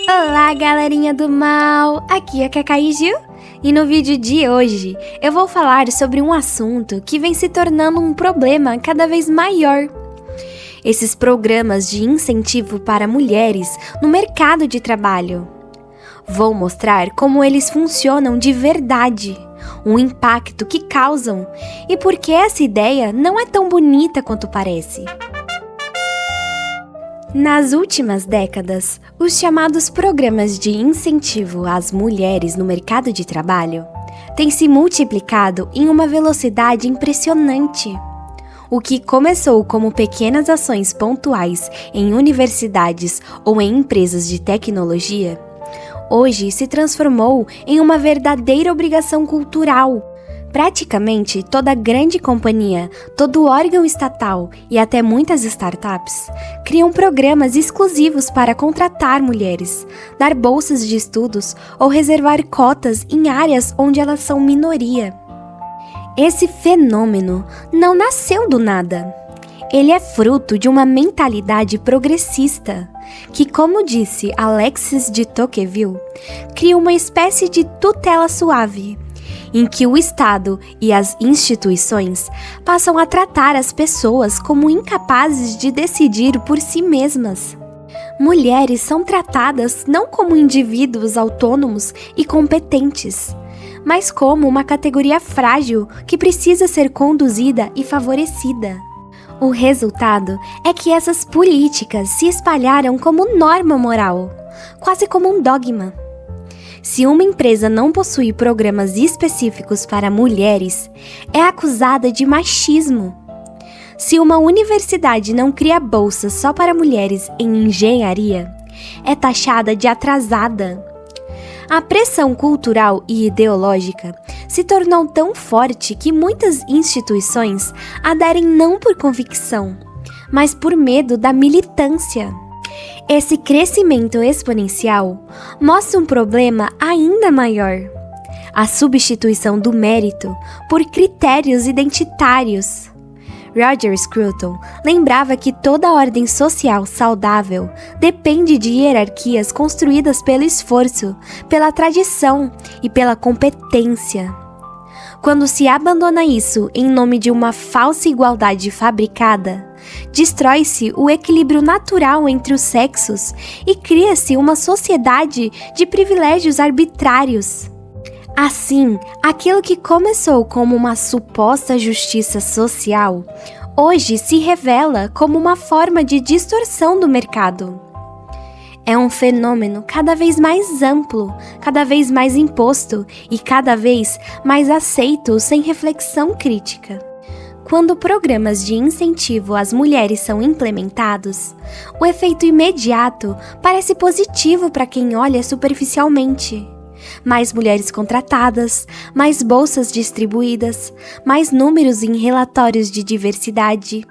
Olá, galerinha do mal! Aqui é a Cacai Gil e no vídeo de hoje eu vou falar sobre um assunto que vem se tornando um problema cada vez maior. Esses programas de incentivo para mulheres no mercado de trabalho. Vou mostrar como eles funcionam de verdade, o impacto que causam e por que essa ideia não é tão bonita quanto parece. Nas últimas décadas, os chamados programas de incentivo às mulheres no mercado de trabalho têm se multiplicado em uma velocidade impressionante. O que começou como pequenas ações pontuais em universidades ou em empresas de tecnologia, hoje se transformou em uma verdadeira obrigação cultural. Praticamente toda grande companhia, todo órgão estatal e até muitas startups criam programas exclusivos para contratar mulheres, dar bolsas de estudos ou reservar cotas em áreas onde elas são minoria. Esse fenômeno não nasceu do nada. Ele é fruto de uma mentalidade progressista que, como disse Alexis de Tocqueville, cria uma espécie de tutela suave, em que o Estado e as instituições passam a tratar as pessoas como incapazes de decidir por si mesmas. Mulheres são tratadas não como indivíduos autônomos e competentes, mas como uma categoria frágil que precisa ser conduzida e favorecida. O resultado é que essas políticas se espalharam como norma moral, quase como um dogma. Se uma empresa não possui programas específicos para mulheres, é acusada de machismo. Se uma universidade não cria bolsas só para mulheres em engenharia, é taxada de atrasada. A pressão cultural e ideológica se tornou tão forte que muitas instituições aderem não por convicção, mas por medo da militância. Esse crescimento exponencial mostra um problema ainda maior: a substituição do mérito por critérios identitários. Roger Scruton lembrava que toda ordem social saudável depende de hierarquias construídas pelo esforço, pela tradição e pela competência. Quando se abandona isso em nome de uma falsa igualdade fabricada, destrói-se o equilíbrio natural entre os sexos e cria-se uma sociedade de privilégios arbitrários. Assim, aquilo que começou como uma suposta justiça social, hoje se revela como uma forma de distorção do mercado. É um fenômeno cada vez mais amplo, cada vez mais imposto e cada vez mais aceito sem reflexão crítica. Quando programas de incentivo às mulheres são implementados, o efeito imediato parece positivo para quem olha superficialmente. Mais mulheres contratadas, mais bolsas distribuídas, mais números em relatórios de diversidade.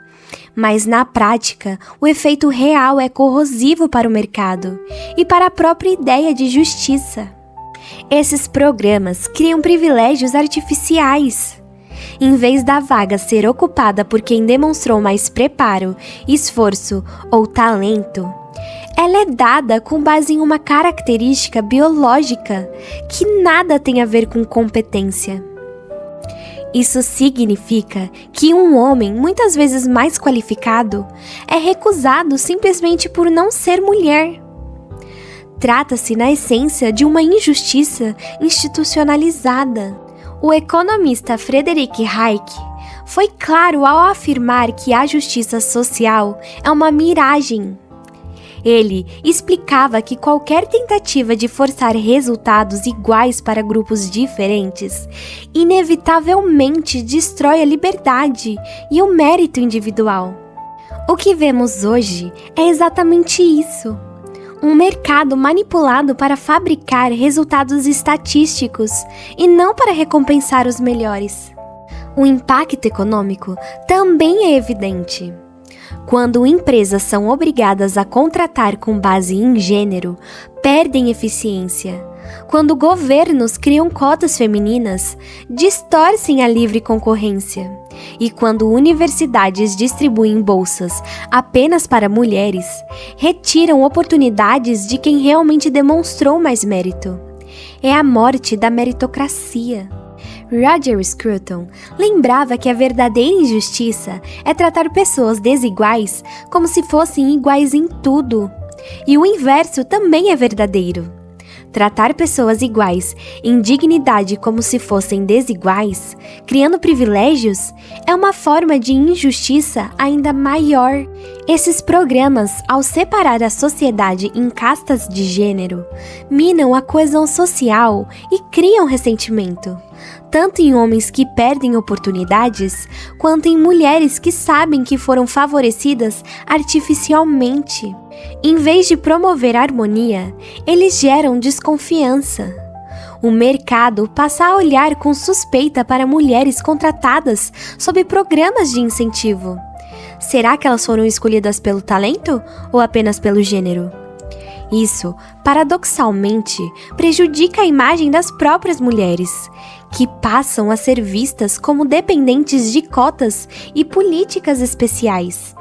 Mas na prática, o efeito real é corrosivo para o mercado e para a própria ideia de justiça. Esses programas criam privilégios artificiais. Em vez da vaga ser ocupada por quem demonstrou mais preparo, esforço ou talento, ela é dada com base em uma característica biológica que nada tem a ver com competência. Isso significa que um homem, muitas vezes mais qualificado, é recusado simplesmente por não ser mulher. Trata-se, na essência, de uma injustiça institucionalizada. O economista Frederick Hayek foi claro ao afirmar que a justiça social é uma miragem. Ele explicava que qualquer tentativa de forçar resultados iguais para grupos diferentes inevitavelmente destrói a liberdade e o mérito individual. O que vemos hoje é exatamente isso: um mercado manipulado para fabricar resultados estatísticos e não para recompensar os melhores. O impacto econômico também é evidente. Quando empresas são obrigadas a contratar com base em gênero, perdem eficiência. Quando governos criam cotas femininas, distorcem a livre concorrência. E quando universidades distribuem bolsas apenas para mulheres, retiram oportunidades de quem realmente demonstrou mais mérito. É a morte da meritocracia. Roger Scruton lembrava que a verdadeira injustiça é tratar pessoas desiguais como se fossem iguais em tudo. E o inverso também é verdadeiro. Tratar pessoas iguais em dignidade como se fossem desiguais, criando privilégios, é uma forma de injustiça ainda maior. Esses programas, ao separar a sociedade em castas de gênero, minam a coesão social e criam ressentimento, tanto em homens que perdem oportunidades, quanto em mulheres que sabem que foram favorecidas artificialmente. Em vez de promover harmonia, eles geram desconfiança. O mercado passa a olhar com suspeita para mulheres contratadas sob programas de incentivo. Será que elas foram escolhidas pelo talento ou apenas pelo gênero? Isso, paradoxalmente, prejudica a imagem das próprias mulheres, que passam a ser vistas como dependentes de cotas e políticas especiais.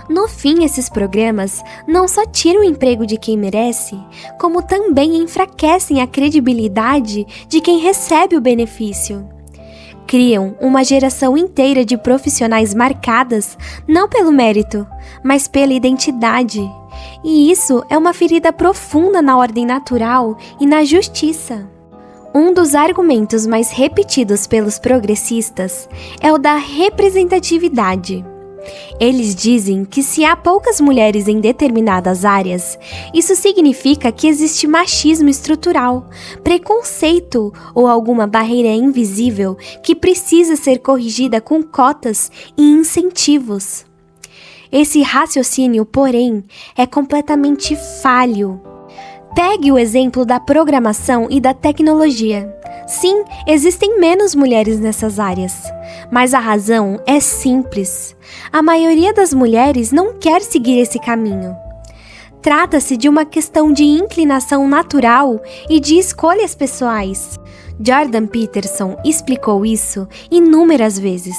No fim, esses programas não só tiram o emprego de quem merece, como também enfraquecem a credibilidade de quem recebe o benefício. Criam uma geração inteira de profissionais marcadas não pelo mérito, mas pela identidade. E isso é uma ferida profunda na ordem natural e na justiça. Um dos argumentos mais repetidos pelos progressistas é o da representatividade. Eles dizem que se há poucas mulheres em determinadas áreas, isso significa que existe machismo estrutural, preconceito ou alguma barreira invisível que precisa ser corrigida com cotas e incentivos. Esse raciocínio, porém, é completamente falho. Pegue o exemplo da programação e da tecnologia. Sim, existem menos mulheres nessas áreas, mas a razão é simples. A maioria das mulheres não quer seguir esse caminho. Trata-se de uma questão de inclinação natural e de escolhas pessoais. Jordan Peterson explicou isso inúmeras vezes.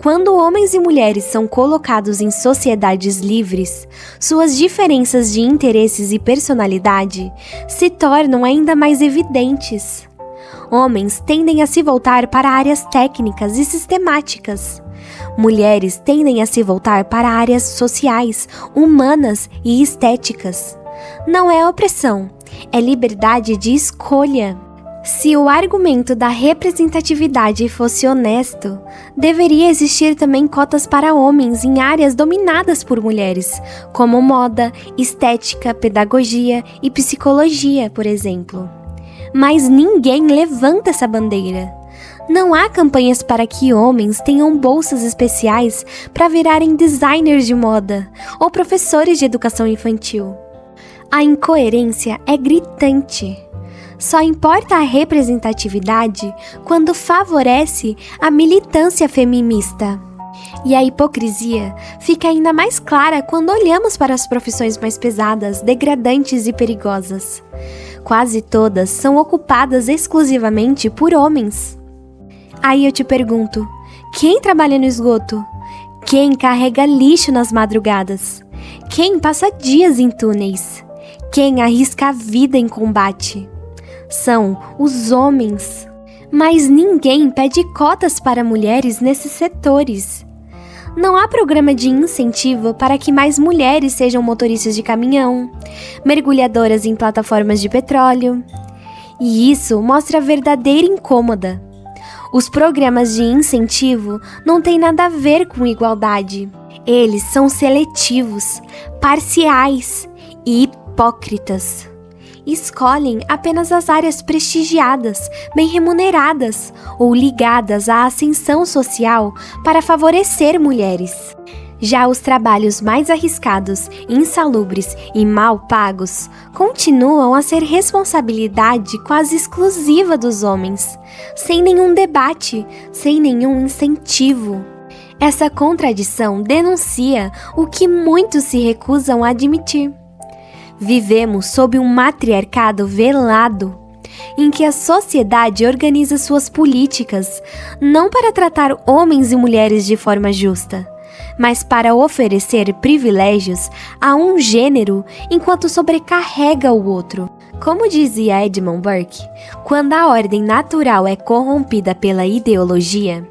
Quando homens e mulheres são colocados em sociedades livres, suas diferenças de interesses e personalidade se tornam ainda mais evidentes. Homens tendem a se voltar para áreas técnicas e sistemáticas. Mulheres tendem a se voltar para áreas sociais, humanas e estéticas. Não é opressão, é liberdade de escolha. Se o argumento da representatividade fosse honesto, deveria existir também cotas para homens em áreas dominadas por mulheres, como moda, estética, pedagogia e psicologia, por exemplo. Mas ninguém levanta essa bandeira. Não há campanhas para que homens tenham bolsas especiais para virarem designers de moda ou professores de educação infantil. A incoerência é gritante. Só importa a representatividade quando favorece a militância feminista. E a hipocrisia fica ainda mais clara quando olhamos para as profissões mais pesadas, degradantes e perigosas. Quase todas são ocupadas exclusivamente por homens. Aí eu te pergunto, quem trabalha no esgoto? Quem carrega lixo nas madrugadas? Quem passa dias em túneis? Quem arrisca a vida em combate? São os homens. Mas ninguém pede cotas para mulheres nesses setores. Não há programa de incentivo para que mais mulheres sejam motoristas de caminhão, mergulhadoras em plataformas de petróleo. E isso mostra a verdadeira incômoda. Os programas de incentivo não têm nada a ver com igualdade. Eles são seletivos, parciais e hipócritas. Escolhem apenas as áreas prestigiadas, bem remuneradas ou ligadas à ascensão social para favorecer mulheres. Já os trabalhos mais arriscados, insalubres e mal pagos continuam a ser responsabilidade quase exclusiva dos homens, sem nenhum debate, sem nenhum incentivo. Essa contradição denuncia o que muitos se recusam a admitir. Vivemos sob um matriarcado velado. em que a sociedade organiza suas políticas não para tratar homens e mulheres de forma justa, mas para oferecer privilégios a um gênero enquanto sobrecarrega o outro. Como dizia Edmund Burke, quando a ordem natural é corrompida pela ideologia,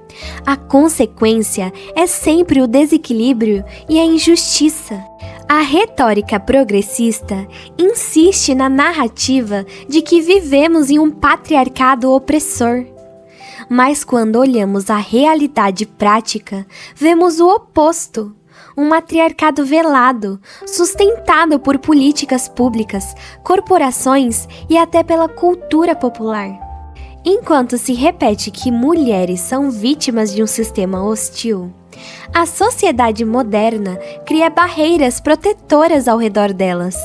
a consequência é sempre o desequilíbrio e a injustiça. A retórica progressista insiste na narrativa de que vivemos em um patriarcado opressor. Mas quando olhamos a realidade prática, vemos o oposto. Um matriarcado velado, sustentado por políticas públicas, corporações e até pela cultura popular. Enquanto se repete que mulheres são vítimas de um sistema hostil, a sociedade moderna cria barreiras protetoras ao redor delas.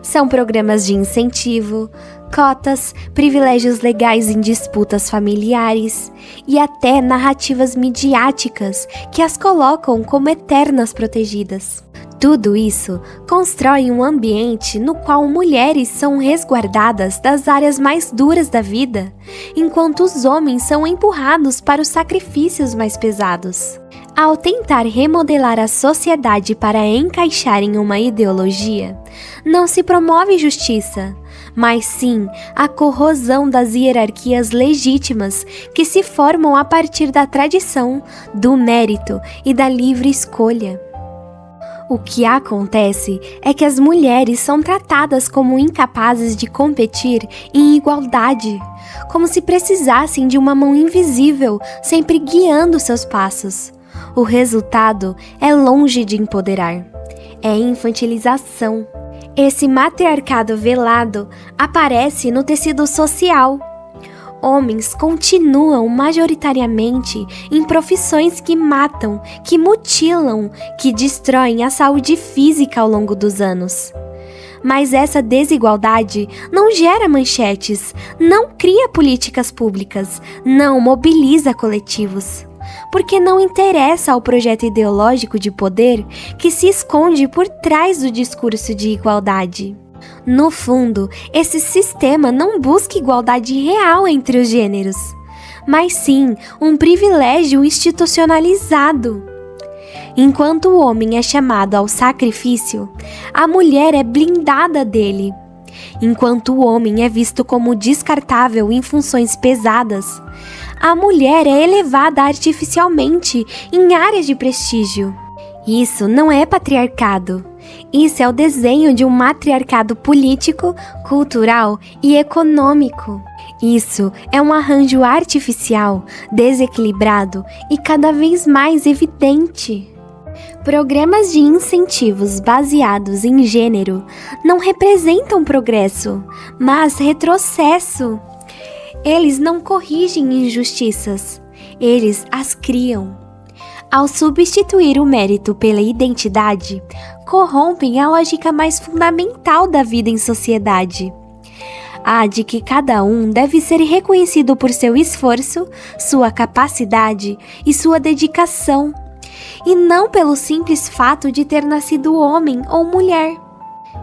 São programas de incentivo, cotas, privilégios legais em disputas familiares e até narrativas midiáticas que as colocam como eternas protegidas. Tudo isso constrói um ambiente no qual mulheres são resguardadas das áreas mais duras da vida, enquanto os homens são empurrados para os sacrifícios mais pesados. Ao tentar remodelar a sociedade para encaixar em uma ideologia, não se promove justiça, mas sim a corrosão das hierarquias legítimas que se formam a partir da tradição, do mérito e da livre escolha. O que acontece é que as mulheres são tratadas como incapazes de competir em igualdade, como se precisassem de uma mão invisível sempre guiando seus passos. O resultado é longe de empoderar, é infantilização. Esse matriarcado velado aparece no tecido social. Homens continuam majoritariamente em profissões que matam, que mutilam, que destroem a saúde física ao longo dos anos. Mas essa desigualdade não gera manchetes, não cria políticas públicas, não mobiliza coletivos. Porque não interessa ao projeto ideológico de poder que se esconde por trás do discurso de igualdade. No fundo, esse sistema não busca igualdade real entre os gêneros, mas sim um privilégio institucionalizado. Enquanto o homem é chamado ao sacrifício, a mulher é blindada dele. Enquanto o homem é visto como descartável em funções pesadas, a mulher é elevada artificialmente em áreas de prestígio. Isso não é patriarcado. Isso é o desenho de um matriarcado político, cultural e econômico. Isso é um arranjo artificial, desequilibrado e cada vez mais evidente. Programas de incentivos baseados em gênero não representam progresso, mas retrocesso. Eles não corrigem injustiças, eles as criam. Ao substituir o mérito pela identidade, corrompem a lógica mais fundamental da vida em sociedade. A de que cada um deve ser reconhecido por seu esforço, sua capacidade e sua dedicação, e não pelo simples fato de ter nascido homem ou mulher.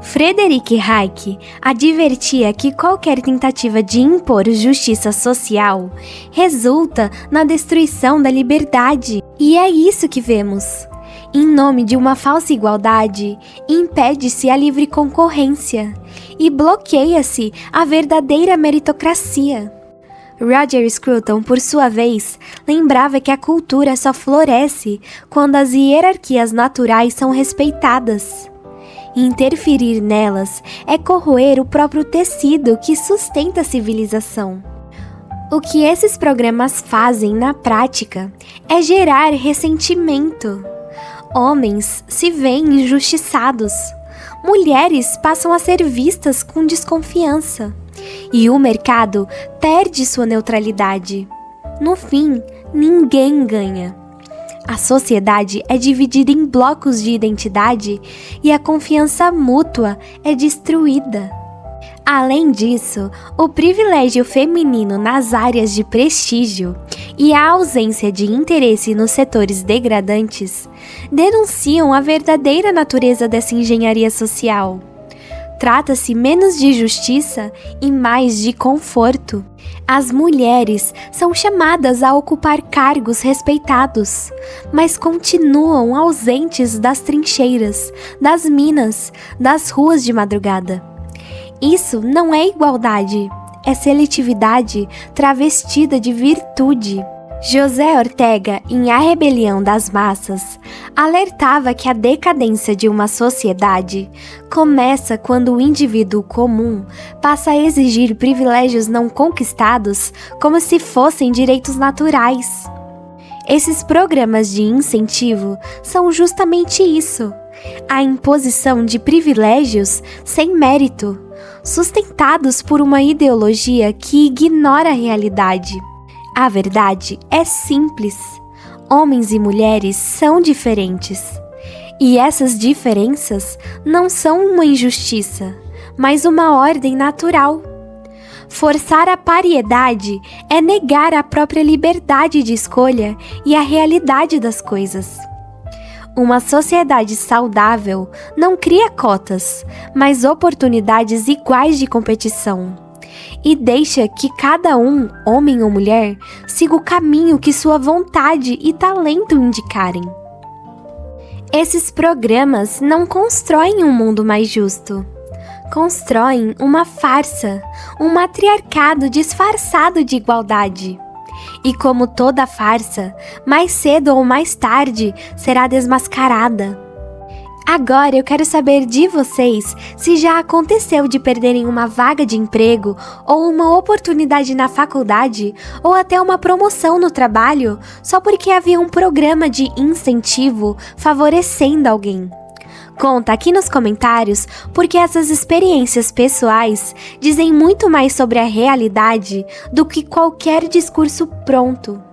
Friedrich Hayek advertia que qualquer tentativa de impor justiça social resulta na destruição da liberdade. E é isso que vemos. Em nome de uma falsa igualdade, impede-se a livre concorrência e bloqueia-se a verdadeira meritocracia. Roger Scruton, por sua vez, lembrava que a cultura só floresce quando as hierarquias naturais são respeitadas. Interferir nelas é corroer o próprio tecido que sustenta a civilização. O que esses programas fazem na prática é gerar ressentimento. Homens se veem injustiçados. Mulheres passam a ser vistas com desconfiança. E o mercado perde sua neutralidade. No fim, ninguém ganha. A sociedade é dividida em blocos de identidade e a confiança mútua é destruída. Além disso, o privilégio feminino nas áreas de prestígio e a ausência de interesse nos setores degradantes denunciam a verdadeira natureza dessa engenharia social. Trata-se menos de justiça e mais de conforto. As mulheres são chamadas a ocupar cargos respeitados, mas continuam ausentes das trincheiras, das minas, das ruas de madrugada. Isso não é igualdade, é seletividade travestida de virtude. José Ortega, em A Rebelião das Massas, alertava que a decadência de uma sociedade começa quando o indivíduo comum passa a exigir privilégios não conquistados como se fossem direitos naturais. Esses programas de incentivo são justamente isso: a imposição de privilégios sem mérito, sustentados por uma ideologia que ignora a realidade. A verdade é simples: homens e mulheres são diferentes. E essas diferenças não são uma injustiça, mas uma ordem natural. Forçar a pariedade é negar a própria liberdade de escolha e a realidade das coisas. Uma sociedade saudável não cria cotas, mas oportunidades iguais de competição. E deixa que cada um, homem ou mulher, siga o caminho que sua vontade e talento indicarem. Esses programas não constroem um mundo mais justo. Constroem uma farsa, um matriarcado disfarçado de igualdade. E como toda farsa, mais cedo ou mais tarde será desmascarada. Agora eu quero saber de vocês se já aconteceu de perderem uma vaga de emprego ou uma oportunidade na faculdade ou até uma promoção no trabalho só porque havia um programa de incentivo favorecendo alguém. Conta aqui nos comentários, porque essas experiências pessoais dizem muito mais sobre a realidade do que qualquer discurso pronto.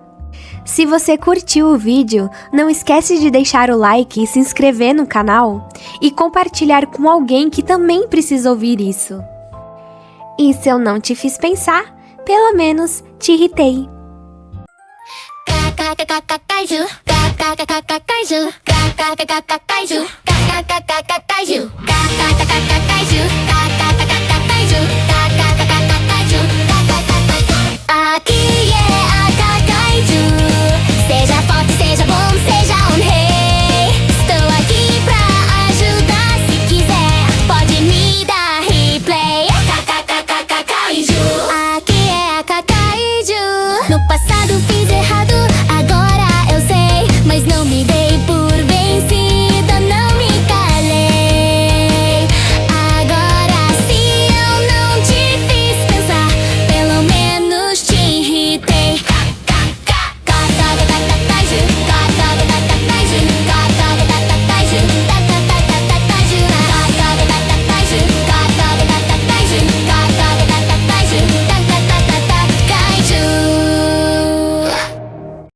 Se você curtiu o vídeo, não esquece de deixar o like e se inscrever no canal e compartilhar com alguém que também precisa ouvir isso. E se eu não te fiz pensar, pelo menos te irritei. Kaiju.